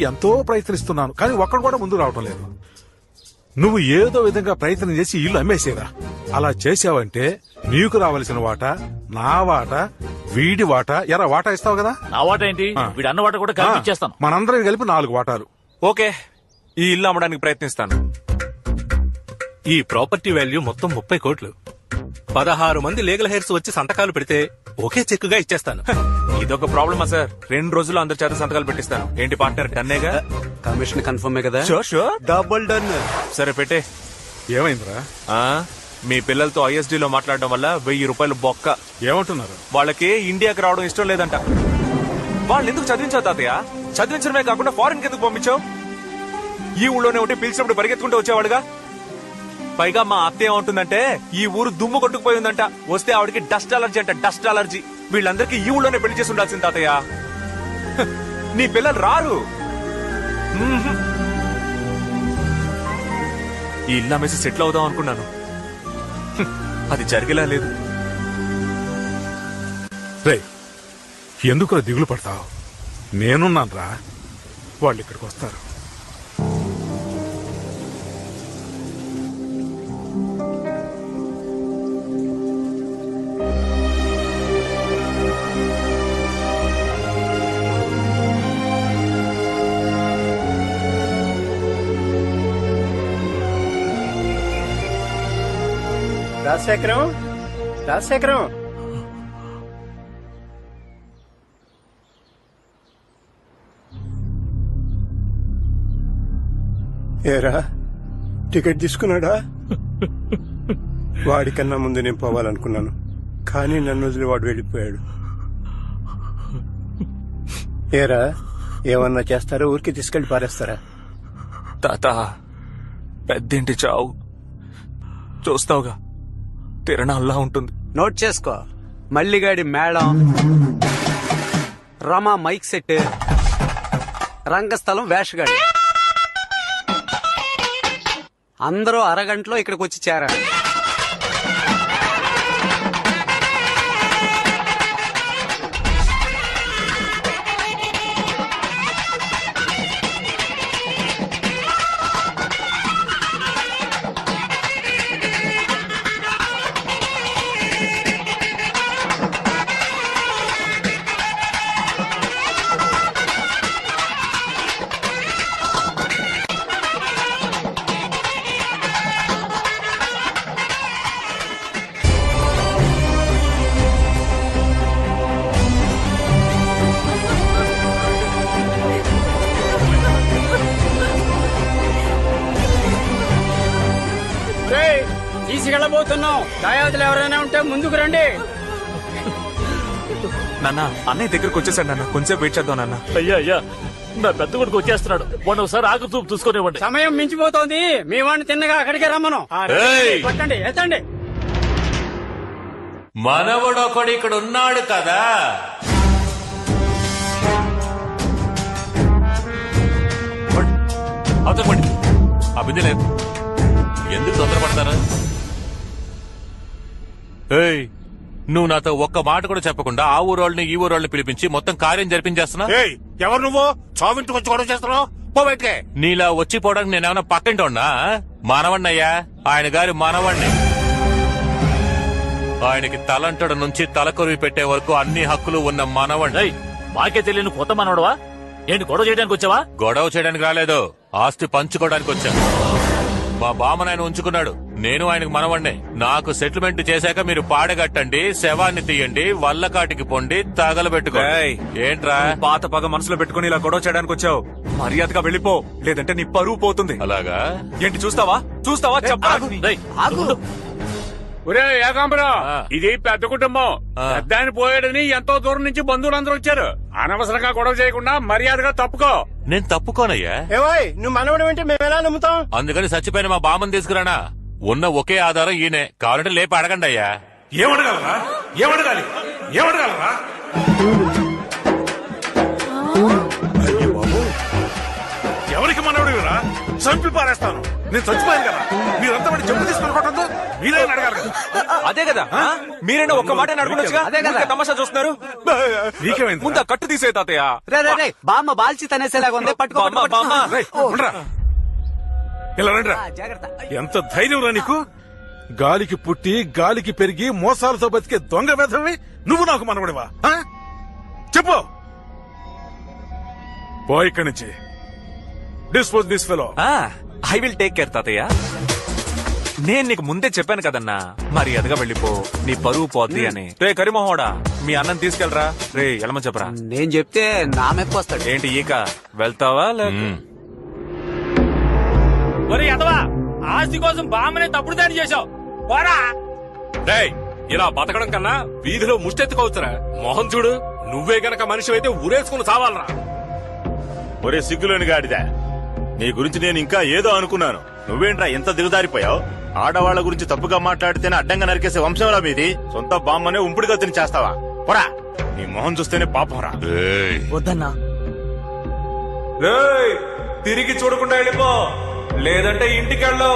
ఎంతో ప్రయత్నిస్తున్నాను కానీ ఒక్కడు కూడా ముందు రావటం లేదు. నువ్వు ఏదో విధంగా ప్రయత్నం చేసి ఇల్లు అమ్మేసేరా. అలా చేసావంటే నీకు రావాల్సిన వాటా, నా వాటా, వీడి వాటా, ఎరా వాటా ఇస్తావు కదా. నా వాటా ఏంటి, వీడి అన్న వాటా కూడా కలిపి ఇచ్చేస్తాను. మనందరం కలిపి 4 వాటాలు. ఓకే, ఈ ఇల్లు అమ్మడానికి ప్రయత్నిస్తాను. ఈ ప్రాపర్టీ వాల్యూ మొత్తం 30 కోట్లు. 16 మంది లీగల్ హెయిర్స్ వచ్చి సంతకాలు పెడితే ఒకే చెక్కుగా ఇచ్చేస్తాను. ఇదొక ప్రాబ్లమా సార్? 2 రోజుల్లో అందరి చేత సంతకాలు పెట్టిస్తాను. ఏంటి పార్ట్నర్, డన్నేగా? కమిషన్ కన్ఫర్మే కదా? Sure double done. సరే పెట్టే. ఏమైందిరా? మీ పిల్లలతో ఐఎస్డీ లో మాట్లాడడం వల్ల 1000 రూపాయలు బొక్క. ఏమంటున్నారు? వాళ్ళకి ఇండియాకి రావడం ఇష్టం లేదంట. వాళ్ళు ఎందుకు చదివించావు తాతయ్య? చదివించడమే కాకుండా ఫారెన్ కి ఎందుకు పంపించావు? ఈ ఊళ్ళోనే ఉంటే పిలిచినప్పుడు పరిగెత్తుకుంటూ వచ్చేవాడుగా. పైగా మా అత్త ఏమంటుందంటే ఈ ఊరు దుమ్ము కొట్టుకుపోయి ఉందంట. వస్తే ఆవిడకి డస్ట్ అలర్జీ అంట, డస్ట్ అలర్జీ. వీళ్ళందరికీ ఈ ఊళ్ళోనే పెళ్లి చేసి ఉండాల్సింది తాతయ్య. నీ పిల్లలు రారు. ఈ ఇల్లు అమ్మేసి సెటిల్ అవుదాం అనుకున్నాను. అది జరిగేలా లేదు. రే, ఎందుకు దిగులు పడతావు? నేనున్నాను రా. వాళ్ళు ఇక్కడికి వస్తారు. రాజశేఖరం ఏరా, టికెట్ తీసుకున్నాడా? వాడికన్నా ముందు నేను పోవాలనుకున్నాను, కానీ నన్ను వదిలి వాడు వెళ్ళిపోయాడు. ఏరా, ఏమన్నా చేస్తారా? ఊరికి తీసుకెళ్లి పారేస్తారా? తాత, పెద్దింటి చావు చూస్తావుగా, తిరణాల్లా ఉంటుంది. నోట్ చేసుకో. మల్లిగాడి మేళం, రమా మైక్ సెట్, రంగస్థలం వేషగాడి, అందరూ అరగంటలో ఇక్కడికి వచ్చి చేరారు. తీసుకెళ్ళబోతున్నాం. దాయాదులు ఎవరైనా ఉంటే ముందుకు రండి. నాన్న, అన్నయ్య దగ్గరకు వచ్చేసాడు నాన్న. కొంచెం వెయిట్ చేద్దాం నాన్న. అయ్యా అయ్యా, నా పెద్ద కొడుకు వచ్చేస్తున్నాడు. వాడు ఒకసారి ఆకు చూపు చూసుకునేవ్వండి. సమయం మించిపోతోంది. మీ వాడిని తిన్నగా అక్కడికే రమ్మను. పట్టండి, ఎత్తండి. మనవడొకడు ఇక్కడ ఉన్నాడు కదా. అవతలపండి. ఆ బిందె లేదు. ఎందుకు తొందరపడతారా? ఏయ్, నువ్వు నాతో ఒక్క మాట కూడా చెప్పకుండా ఆ ఊరోళ్ళని ఈ ఊరోళ్ళని పిలిపించి మొత్తం కార్యం జరిపించేస్తున్నా. ఎవరు నువ్వు? చావింటికి వచ్చి గొడవ చేస్తున్నావు? పోబెట్టే. నీలా వచ్చిపోవడానికి నేనేమన్నా పక్కింటోన్నా? మనవణ్ణయ్యా, ఆయన గారి మనవణ్ణి. ఆయనకి తలంటడు నుంచి తలకొరివి పెట్టే వరకు అన్ని హక్కులు ఉన్న మనవణ్ణి. మాకే తెలియని కొత్త మనవడవా? ఏంటి గొడవ చేయడానికి వచ్చావా? గొడవ చేయడానికి రాలేదు, ఆస్తి పంచుకోవడానికి వచ్చా. మా బామ్మను ఆయన ఉంచుకున్నాడు, నేను ఆయనకు మనవణ్ణే. నాకు సెటిల్మెంట్ చేశాక మీరు పాడగట్టండి, శవాన్ని తీయండి, వల్లకాటికి పొండి, తగలబెట్టుకోండి. ఏంట్రా పాత పగ మనసులో పెట్టుకుని ఇలా గొడవ చేయడానికి వచ్చావు? మర్యాదగా వెళ్ళిపో, లేదంటే నీ పరువు పోతుంది. అలాగా? ఏంటి చూస్తావా? ఒరే ఏకాంబరం, ఇది పెద్ద కుటుంబం. పెద్ద ఆయన పోయాడని ఎంతో దూరం నుంచి బంధువులందరూ వచ్చారు. అనవసరంగా గొడవ చేయకుండా మర్యాదగా తప్పుకో. నేను తప్పుకోనయ్యా. ఏవాయ్, నువ్వు మనవడం అంటే మేము ఎలా నమ్ముతాం? అందుకని చచ్చిపోయిన మా బామ్మని తీసుకురానా? ఉన్న ఒకే ఆధారం ఈయనే, కావాలంటే లేపి అడగండి అయ్యా. ఏమడగలరా? ఏమడగలరా? ఎవరికి మనవడిరా? చంపి పారేస్తాను. నేను చచ్చిపోయాను కదా, మీరంతా వాడి చెప్పు తీసుకుని కొట్టద్దు. మీరే అడగాలి కదా. అదే కదా మీరైనా ఒక్క మాట అడుగునొచ్చుగా. అదే కదా. ఊరికే తమాషా చూస్తున్నారు. నీకేమైంది? ముందు ఆ కట్టు తీసే తాతయ్య. రే రే రే బామ్మ బాల్చి తనేసేలాగా ఉంది. పట్టుకో బామ్మ, పట్టుకో, బామ్మ. పట్టుకో. రేయ్, ఉండరా. ఇలా రండిరా. ఆ, జాగ్రత్త. ఎంత ధైర్యం రా నీకు? గాలికి పుట్టి గాలికి పెరిగి మోసాలతో బతికే దొంగ వెధవి నువ్వు నాకు మనవడివా? ఆ? చెప్పు. పో ఇక్కడి నుంచి. Dispose this fellow. I will take care తాతయ్య. నేను నీకు ముందే చెప్పాను కదన్నా, మరి అదగా వెళ్ళిపో, నీ పరువు పోద్ది అని. రే కరిమోహోడా, మీ అన్నం తీసుకెళ్ళరా. రే ఎలమని చెప్పరా. నేను చెప్తే నా మెప్పు వస్తాడు. ఏంటి ఈక వెళ్తావా లేక ఒరే ఎదవా, ఆస్తి కోసం బామ్మనే తప్పుడు దాడి చేశావు. పోరా. డేయ్, ఇలా బతకడం కన్నా వీధిలో ముష్టెత్తుకోవచ్చురా. మోహన్ చూడు, నువ్వే గనక మనిషి అయితే ఊరేసుకుని చావాలరా. ఒరే సిగ్గులోని గాడిదా, నీ గురించి నేను ఇంకా ఏదో అనుకున్నాను. నువ్వేంట్రా ఎంత దిగజారిపోయావు? ఆడవాళ్ల గురించి తప్పుగా మాట్లాడితేనే అడ్డంగా నరికేసే వంశంలా మీది. సొంత బామ్మనే ఉంపుడు గతిని చేస్తావా? పోరా, నీ మొహం చూస్తేనే పాపం రా. ఏయ్, వద్దన్నా. రేయ్, తిరిగి చూడకుండా వెళ్ళిపో, లేదంటే ఇంటికెళ్ళు.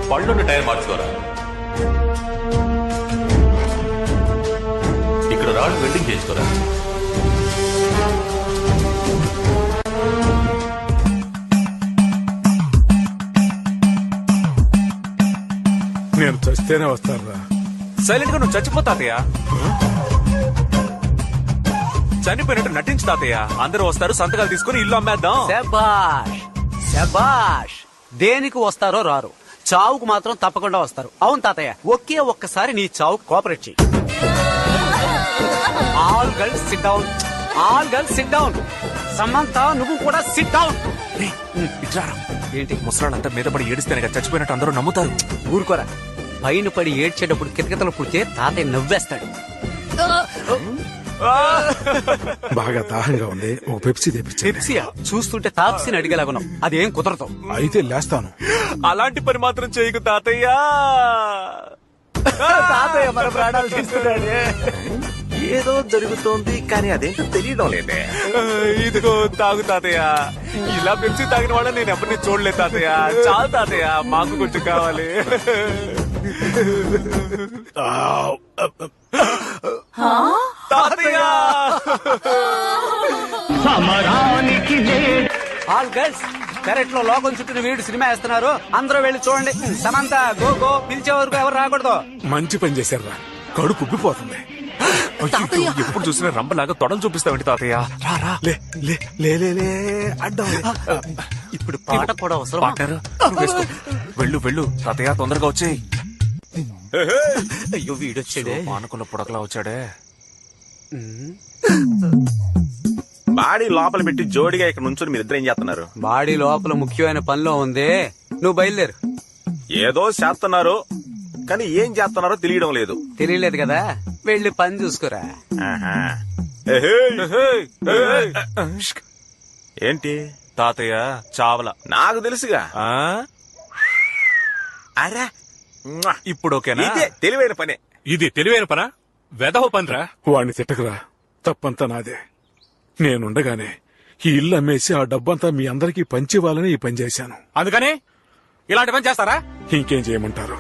పళ్ళున్న టైర్ మార్చుకోరా. ఇక్కడ రాళ్ళు వెల్డింగ్ చేసుకోరా. నేను చస్తేనే వస్తానురా. సైలెంట్ గా నువ్వు చచ్చిపో తాతయ్య. చనిపోయినట్టు నటించు తాతయ్య. అందరూ వస్తారు, సంతకాలు తీసుకుని ఇల్లు అమ్మేద్దాం. శబాష్ శబాష్. దేనికి వస్తారో రారు, చావుకు మాత్రం తప్పకుండా వస్తారు. అవును తాతయ్య, ఒకే ఒక్కసారి నీ చావు కోఆపరేట్ చెయ్యి. All girls SIT down, all girls SIT down. Samantha నువ్వు కూడా సిట్ డౌన్. ఇట్లారా. ఏంటి ముసలాళ్ళంతా మీద పడి ఏడిస్తేనే కదా చచ్చిపోయినట్టు అందరూ నమ్ముతారు. ఊరుకోరా. పైన పడి ఏడ్చేటప్పుడు కితకితలు పుడితే తాతయ్య నవ్వేస్తాడు. బాగా దాహంగా ఉంది, ఒక పెప్సీ తెప్పించి. పెప్సియా? చూస్తుంటే తాప్సిని అడిగేలాగున్నావు. అదేం కుదరదు. అయితే లేస్తాను. అలాంటి పని మాత్రం చేయకు తాతయ్య. తాతయ్య మన ప్రాణాలు తీసుకున్నాడే. ఏదో జరుగుతోంది కానీ అదేంటో తెలియడం లేదే. ఇదిగో తాగు తాతయ్య. ఇలా పెంచి తాగిన వాళ్ళని నేను ఎవరిని చూడలేదు తాతయ్య. చాలు తాతయ్య, మాకు కొంచెం కావాలి. తాతయ్య. ఆల్ గర్ల్స్, పెరట్ లో లోకం చుట్టూ వీడు సినిమా వేస్తున్నారు. అందరూ వెళ్ళి చూడండి. సమంత గో గో, పిలిచే వరకు ఎవరు రాకూడదు. మంచి పని చేశారా, కడుపు ఉబ్బిపోతుంది. అయ్యో, ఎప్పుడు చూసినా రంబలాగా తొడలు చూపిస్తావేంటి తాతయ్య? రా రా. లే లే లే లే లే అడ్డం. ఇప్పుడు పాట కూడా అవసరం. పార్ట్నర్, నువ్వు వేసుకో. వెళ్ళు వెళ్ళు తాతయ్య, తొందరగా వచ్చేయ్. అయ్యో వీడొచ్చాడే. మానుకున్న పుడకలా వచ్చాడే. బాడీ లోపల పెట్టి జోడిగా ఇక్కడ నుంచొని మీరిద్దరు ఏం చేస్తున్నారు? బాడీ లోపల ముఖ్యమైన పనిలో ఉంది. నువ్వు బయలుదేరు. ఏదో చేస్తున్నారు కానీ ఏం చేస్తున్నారో తెలియడం లేదు. తెలియలేదు కదా, వెళ్ళి పని చూసుకోరా. ఆహా. ఏంటి తాతయ్య చావల. నాకు తెలుసుగా. ఆ? అరే ఇప్పుడు ఓకేనా? ఇదే తెలివైన పనే. ఇది తెలివైన పనా? వెధవ పనిరా. వాణ్ణి తిట్టకురా, తప్పంతా నాదే. నేనుండగానే ఈ ఇల్లు అమ్మేసి ఆ డబ్బంతా మీ అందరికీ పంచివ్వాలని ఈ పని చేశాను. అందుకని ఇలాంటి పని చేస్తారా? ఇంకేం చేయమంటారు?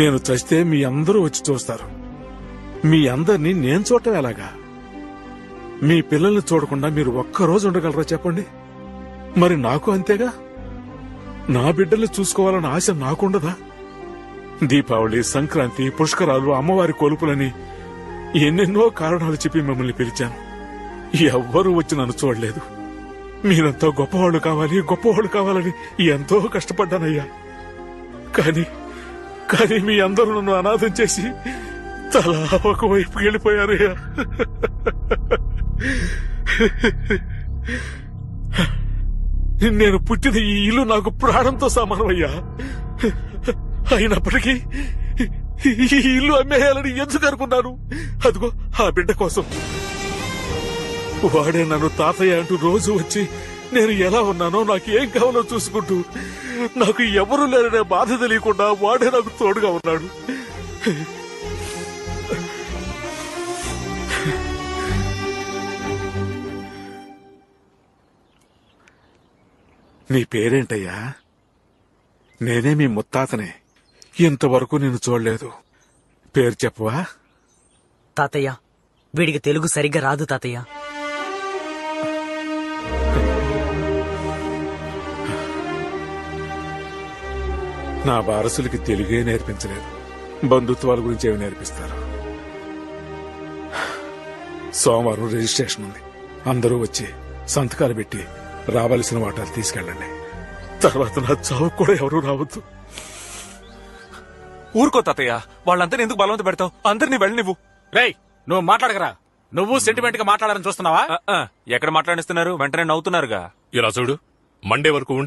నేను చస్తే మీ అందరూ వచ్చి చూస్తారు. మీ అందరినీ నేను చూడటం ఎలాగా? మీ పిల్లల్ని చూడకుండా మీరు ఒక్కరోజు ఉండగలరా చెప్పండి? మరి నాకు అంతేగా. నా బిడ్డల్ని చూసుకోవాలన్న ఆశ నాకుండదా? దీపావళి, సంక్రాంతి, పుష్కరాలు, అమ్మవారి కొలుపులని ఎన్నెన్నో కారణాలు చెప్పి మిమ్మల్ని పిలిచాను. ఎవ్వరూ వచ్చి నన్ను చూడలేదు. మీరంతా గొప్పవాళ్ళు కావాలి, గొప్పవాళ్ళు కావాలని ఎంతో కష్టపడ్డానయ్యా. కానీ కానీ మీ అందరూ నన్ను అనాథం చేసి తలా ఒకవైపు వెళ్ళిపోయారయ్యా. నేను పుట్టిన ఈ ఇల్లు నాకు ప్రాణంతో సమానమయ్యా. అయినప్పటికీ ఈ ఇల్లు అమ్మేయాలని ఎందుకు అనుకున్నాను? అదిగో ఆ బిడ్డ కోసం. వాడే నన్ను తాతయ్య అంటూ రోజు వచ్చి నేను ఎలా ఉన్నానో, నాకు ఏం కావాలో చూసుకుంటూ, నాకు ఎవరూ లేరనే బాధ తెలియకుండా వాడే నాకు తోడుగా ఉన్నాడు. నీ పేరేంటయ్యా? నేనే మీ ముత్తాతనే. ఇంతవరకు నిన్ను చూడలేదు. పేరు చెప్పవా? తాతయ్య వీడికి తెలుగు సరిగ్గా రాదు తాతయ్య. నా వారసులకి తెలుగే నేర్పించలేదు, బంధుత్వాల గురించి ఏమి నేర్పిస్తారు? సోమవారం రిజిస్ట్రేషన్ ఉంది. అందరూ వచ్చి సంతకాలు పెట్టి రావాల్సిన వాటాలు తీసుకెళ్ళండి. తర్వాత నా చావు కూడా ఎవరూ రావద్దు. ఊరుకో తాతయ్య, వాళ్ళంతా ఎందుకు బలవంత పెడతావు? అందరినీ వెళ్ళి నువ్వు. రేయ్ నువ్వు మాట్లాడకరా. నువ్వు సెంటిమెంట్ గా మాట్లాడాలని చూస్తున్నావా? ఎక్కడ మాట్లాడిస్తున్నారు? వెంటనే నవ్వుతున్నారుగా. ఇలా చూడు, మండే వరకు ఉండి